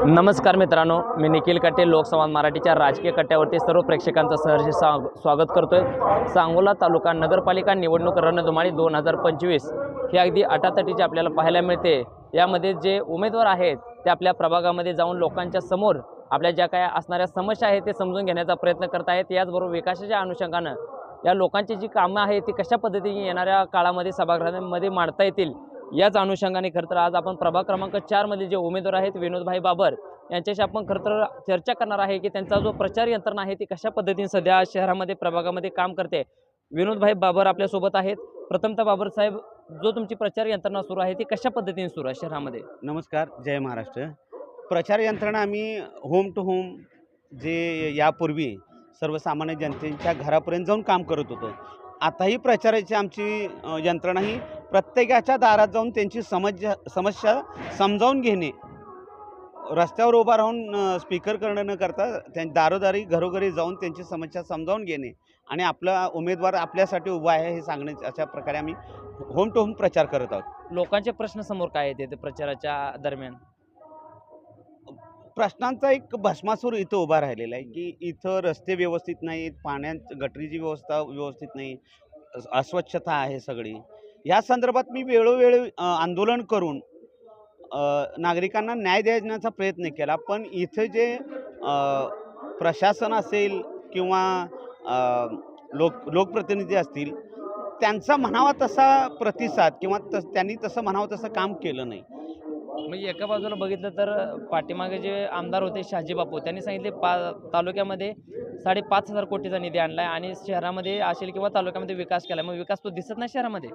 नमस्कार मित्रांनो, मी निखिल कट्टे लोकसंवाद मराठीच्या राजकीय कट्ट्यावरती सर्व प्रेक्षकांचं सहर्ष स्वागत करतोय। सांगोला तालुका नगरपालिका निवडणूक रणधुमाळी 2025 ही अगदी अटातटीची आपल्याला पाहायला मिळते। यामध्ये जे उमेदवार आहेत ते आपल्या प्रभागामध्ये जाऊन लोकांच्या समोर आपल्या ज्या काही असणाऱ्या समस्या आहेत ते समजून घेण्याचा प्रयत्न करत आहेत। याचबरोबर विकासाच्या अनुषंगानं या लोकांची जी कामं आहेत ती कशा पद्धतीने येणाऱ्या काळामध्ये सभागृहामध्ये मांडता येतील याच अनुषंगाने खरं तर आज आपण प्रभाग क्रमांक 4 मध्ये जे उमेदवार आहेत विनोदभाई बाबर यांच्याशी आपण खरं तर चर्चा करणार आहे की त्यांचा जो प्रचार यंत्रणा आहे ती कशा पद्धतीने सध्या शहरामध्ये प्रभागामध्ये काम करते। विनोदभाई बाबर आपल्या सोबत आहेत। प्रथमतः बाबर साहेब, जो तुमची प्रचार यंत्रणा सुरू आहे ती कशा पद्धतीने सुरू आहे शहरामध्ये? नमस्कार, जय महाराष्ट्र। प्रचार यंत्रणा आम्ही होम टू होम जे यापूर्वी सर्वसामान्य जनतेच्या घरापर्यंत जाऊन काम करत होतो, आताही प्रचाराची आमची यंत्रणा ही प्रत्येकाच्या दारात जाऊन त्यांची समस्या समजावून घेणे, रस्त्यावर उभा राहून स्पीकर करणं न करता दारोदारी घरोघरी जाऊन त्यांची समस्या समजावून घेणे आणि आपला उमेदवार आपल्यासाठी उभा आहे हे सांगणे, अशा प्रकारे आम्ही होम टू होम प्रचार करत आहोत। लोकांचे प्रश्न समोर काय आहेत ते प्रचाराच्या दरम्यान? प्रश्नांचा एक भस्मासूर इथं उभा राहिलेला आहे की इथं रस्ते व्यवस्थित नाहीत, पाण्यात गटरीची व्यवस्था व्यवस्थित नाही, अस्वच्छता आहे सगळी। या संदर्भात मी वेळोवेळी आंदोलन करून नागरिकांना न्याय देण्याचा प्रयत्न केला, पण इथे जे प्रशासन असेल किंवा लोकप्रतिनिधी असतील त्यांचा म्हणावा तसा प्रतिसाद किंवा त्यांनी तसं म्हणावं तसं काम केलं नाही। म्हणजे एका बाजूला बघितलं तर पाठीमागे जे आमदार होते शहाजी बापू त्यांनी सांगितले तालुक्यामध्ये 5,500 कोटीचा निधी आणलाय आणि शहरामध्ये असेल किंवा तालुक्यामध्ये विकास केलाय। मग विकास तो दिसत नाही शहरामध्ये?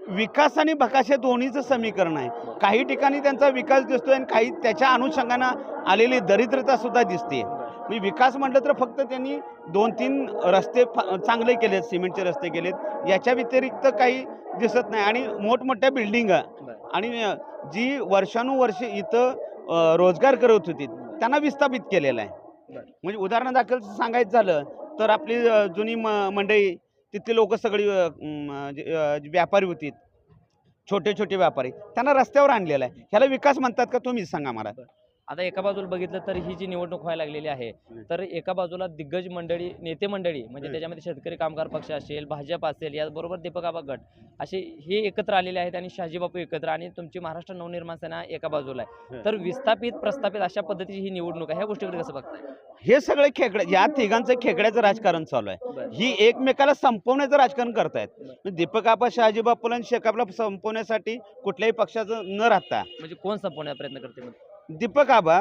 विकास आणि भकाशे दोन्हीचं समीकरण आहे। काही ठिकाणी त्यांचा विकास दिसतोय आणि काही त्याच्या अनुषंगानं आलेली दरिद्रता सुद्धा दिसते। मी विकास म्हटलं तर फक्त त्यांनी 2-3 रस्ते चांगले केलेत, सिमेंटचे रस्ते केलेत, याच्या व्यतिरिक्त काही दिसत नाही। आणि मोठमोठ्या बिल्डिंग आणि जी वर्षानुवर्षे इथं रोजगार करत होती त्यांना विस्थापित केलेलं आहे। म्हणजे उदाहरणादाखल सांगायचं झालं तर आपली जुनी मंडई तिथली लोक सगळी व्यापारी होती, छोटे छोटे व्यापारी, त्यांना रस्त्यावर आणलेलं आहे। ह्याला विकास म्हणतात का? तुम्हीच सांगा मला। आता एका बाजूला बघितलं तर ही जी निवडणूक व्हायला लागलेली आहे तर एका बाजूला दिग्गज मंडळी, नेते मंडळी म्हणजे त्याच्यामध्ये शेतकरी कामगार पक्ष असेल, भाजप असेल, याचबरोबर दीपक आबा गट असे हे एकत्र आलेले आहेत आणि शहाजी बापू एकत्र आणि तुमची महाराष्ट्र नवनिर्माण सेना एका बाजूला आहे। तर विस्थापित प्रस्थापित अशा पद्धतीची ही निवडणूक आहे, ह्या गोष्टीकडे कसं बघताय? हे सगळे खेकडे, या तिघांचं खेकड्याचं राजकारण चालू आहे। ही एकमेकाला संपवण्याचं राजकारण करतायत। दीपक आबा, शहाजी बापूला आणि शेकापला संपवण्यासाठी कुठल्याही पक्षाचं न राहता म्हणजे कोण संपवण्याचा प्रयत्न करते? दीपक आबा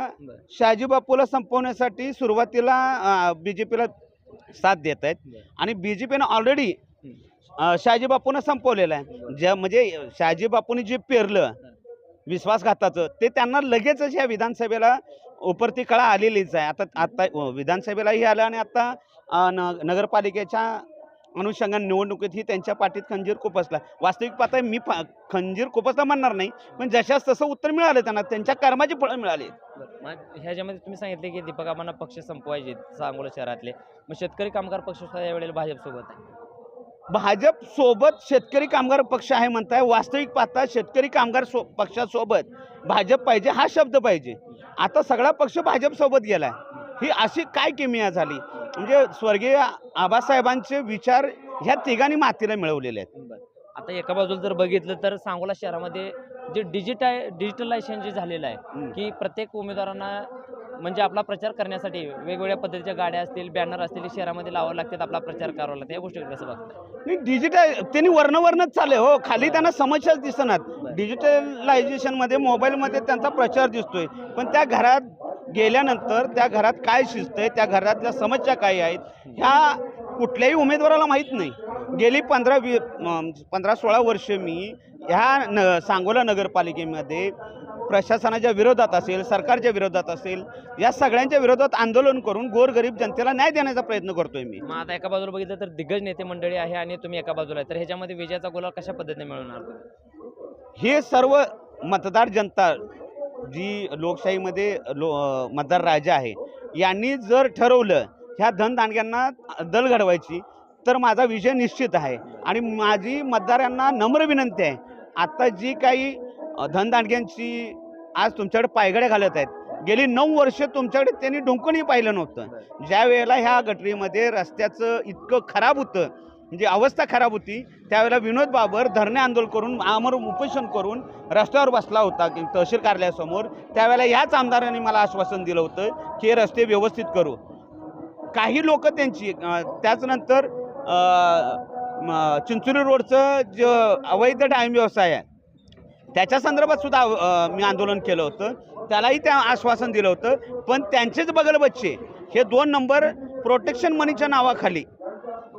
शहाजी बापूला संपवण्यासाठी सुरुवातीला बीजेपीला साथ देत आहेत आणि बीजेपीनं ऑलरेडी शहाजी बापूंना संपवलेलं आहे। म्हणजे शहाजी बापूंनी जे पेरलं विश्वासघाताचं ते त्यांना लगेचच या विधानसभेला उपरती कळा आलेलीच आहे। आता विधानसभेलाही आलं आणि आता नगरपालिकेच्या अनुषंगाने निवडणुकीत ही त्यांच्या पाठीत खंजीर खुपसला। वास्तविक पाहता मी खंजीर खुपसला म्हणणार नाही, पण जशास तसं उत्तर मिळालं त्यांना, त्यांच्या कर्माची फळं मिळाली। ह्याच्यामध्ये तुम्ही सांगितले की दीपक आबांना पक्ष संपवायचे सांगोला शहरातले, मग शेतकरी कामगार पक्ष सुद्धा यावेळेला भाजप सोबत आहे। भाजप सोबत शेतकरी कामगार पक्ष आहे म्हणताय, वास्तविक पाहता शेतकरी कामगार पक्षासोबत भाजप पाहिजे हा शब्द पाहिजे। आता सगळा पक्ष भाजप सोबत गेलाय, ही अशी काय किमया झाली? म्हणजे स्वर्गीय आबासाहेबांचे विचार ह्या तिघांनी मातीला मिळवलेले आहेत। आता एका बाजूला जर बघितलं तर सांगोला शहरामध्ये जे डिजिटलायझेशन जे झालेलं आहे की प्रत्येक उमेदवारांना म्हणजे आपला प्रचार करण्यासाठी वेगवेगळ्या पद्धतीच्या गाड्या असतील, बॅनर असतील शहरामध्ये लावावं लागतात, आपला प्रचार करावा लागतो, या गोष्टीकडे कसं बघताय? नाही, डिजिटल त्यांनी वर्णच चालले हो, खाली त्यांना समस्याच दिसणार। डिजिटलायझेशनमध्ये मोबाईलमध्ये त्यांचा प्रचार दिसतोय, पण त्या घरात गेल्यानंतर त्या घरात काय शिजतंय, त्या घरातल्या समस्या काय आहेत ह्या कुठल्याही उमेदवाराला माहीत नाही। गेली 15-16 वर्ष मी ह्या सांगोला नगरपालिकेमध्ये प्रशासनाच्या विरोधात असेल, सरकारच्या विरोधात असेल, या सगळ्यांच्या विरोधात आंदोलन करून गोरगरीब जनतेला न्याय देण्याचा प्रयत्न करतोय मी। मग आता एका बाजूला बघितलं तर दिग्गज नेते मंडळी आहे आणि तुम्ही एका बाजूला आहे, तर ह्याच्यामध्ये विजयाचा गुलाल कशा पद्धतीने मिळवणार तुम्ही? हे सर्व मतदार जनता जी लोकशाहीमध्ये मतदार राजा आहे यांनी जर ठरवलं ह्या धनदांडग्यांना दल घडवायची तर माझा विजय निश्चित आहे। आणि माझी मतदारांना नम्र विनंती आहे, आता जी काही धनदांडग्यांची आज तुमच्याकडे पायघड्या घालत आहेत. गेली 9 वर्ष तुमच्याकडे त्यांनी डोंकणही पाहिलं नव्हतं. ज्या वेळेला ह्या गटरीमध्ये रस्त्याचं इतकं खराब होतं, म्हणजे अवस्था खराब होती, त्यावेळेला विनोद बाबर धरणे आंदोलन करून आमरण उपोषण करून रस्त्यावर बसला होता की तहसील कार्यालयासमोर. त्यावेळेला याच आमदारांनी मला आश्वासन दिलं होतं की हे रस्ते व्यवस्थित करू. काही लोक त्यांची त्याचनंतर चिंचोली रोडचं जे अवैध डाळिंब व्यवसाय आहे त्याच्या संदर्भात सुद्धा मी आंदोलन केलं होतं. त्यालाही त्या आश्वासन दिलं होतं. पण त्यांचेच बगल बच्चे हे 2 नंबर प्रोटेक्शन मनीच्या नावाखाली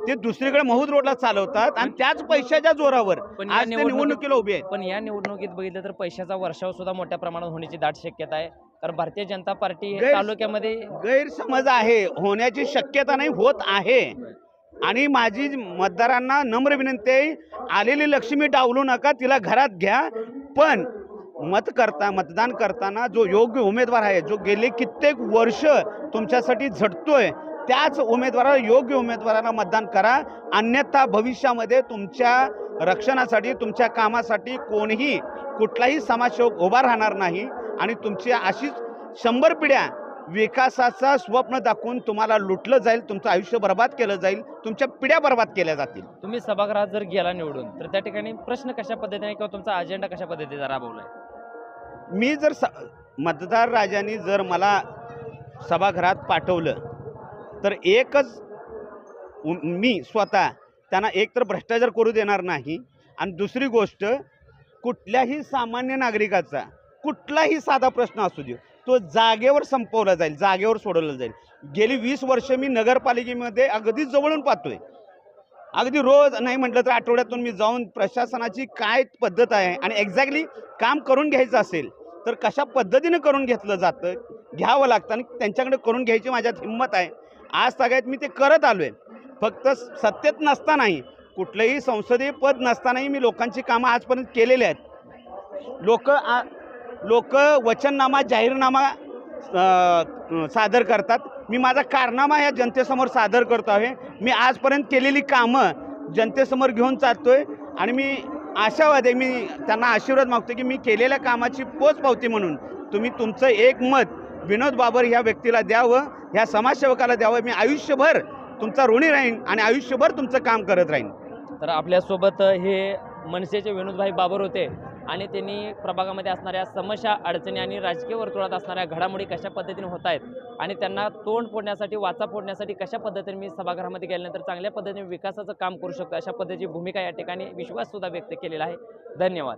ते दुसरीकडे महूद रोडला चालवतात आणि त्याच पैशाच्या जोरावर पण या आज ते निवडणुकीला उभे आहेत. पण या निवडणुकीत बघितलं तर पैशाचा वर्षाव सुद्धा मोठ्या प्रमाणात होण्याची दाट शक्यता आहे. कारण भारतीय जनता पार्टी गैर- तालुक्यामध्ये गैरसमज आहे, होण्याची शक्यता नाही, होत आहे. आणि माझी मतदारांना नम्र विनंती आहे, आलेली लक्ष्मी डावलू नका, तिला घरात घ्या. पण मतदान करताना जो योग्य उमेदवार आहे, जो गेले कित्येक वर्ष तुमच्यासाठी झटतोय, त्याच उमेदवाराला, योग्य उमेदवाराला मतदान करा. अन्यथा भविष्यामध्ये तुमच्या रक्षणासाठी, तुमच्या कामासाठी कोणीही कुठलाही समाजसेवक उभा राहणार नाही. आणि तुमची अशीच 100 पिढ्या विकासाचा स्वप्न दाखवून तुम्हाला लुटलं जाईल, तुमचं आयुष्य बर्बाद केलं जाईल, तुमच्या पिढ्या बर्बाद केल्या जातील. तुम्ही सभागृहात जर गेला निवडून तर त्या ठिकाणी प्रश्न कशा पद्धतीने किंवा तुमचा अजेंडा कशा पद्धतीचा राबवलाय? मी जर मतदार राजांनी जर मला सभागृहात पाठवलं तर एकच मी स्वतः त्यांना एकतर भ्रष्टाचार करू देणार नाही. आणि दुसरी गोष्ट, कुठल्याही सामान्य नागरिकाचा कुठलाही साधा प्रश्न असू दे, तो जागेवर संपवला जाईल, जागेवर सोडवला जाईल. गेली 20 वर्ष मी नगरपालिकेमध्ये अगदी जवळून पाहतोय. अगदी रोज नाही म्हटलं तर आठवड्यातून मी जाऊन प्रशासनाची काय पद्धत आहे आणि एक्झॅक्टली काम करून घ्यायचं असेल तर कशा पद्धतीनं करून घेतलं जातं, घ्यावं लागतं आणि त्यांच्याकडे करून घ्यायची माझ्यात हिंमत आहे. आज सगळ्यात मी ते करत आलो आहे. फक्त सत्तेत नसतानाही, कुठलंही संसदीय पद नसतानाही मी लोकांची कामं आजपर्यंत केलेली आहेत. लोक वचननामा, जाहीरनामा सादर करतात. मी माझा कारनामा या जनतेसमोर सादर करतो आहे. मी आजपर्यंत केलेली कामं जनतेसमोर घेऊन चालतोय आणि मी आशावादी आहे. मी त्यांना आशीर्वाद मागतो की मी केलेल्या कामाची पोचपावती म्हणून तुम्ही तुमचं एक मत विनोद बाबर ह्या व्यक्तीला द्यावं, ह्या समाजसेवकाला द्यावं. मी आयुष्यभर तुमचा ऋणी राहीन आणि आयुष्यभर तुमचं काम करत राहीन. तर आपल्यासोबत हे मनसेचे विनोदभाई बाबर होते आणि त्यांनी प्रभागामध्ये असणाऱ्या समस्या, अडचणी आणि राजकीय वर्तुळात असणाऱ्या घडामोडी कशा पद्धतीने होत आहेत आणि त्यांना तोंड फोडण्यासाठी, वाचा फोडण्यासाठी कशा पद्धतीने मी सभागृहामध्ये गेल्यानंतर चांगल्या पद्धतीने विकासाचं काम करू शकतो, अशा पद्धतीची भूमिका या ठिकाणी विश्वाससुद्धा व्यक्त केलेला आहे. धन्यवाद.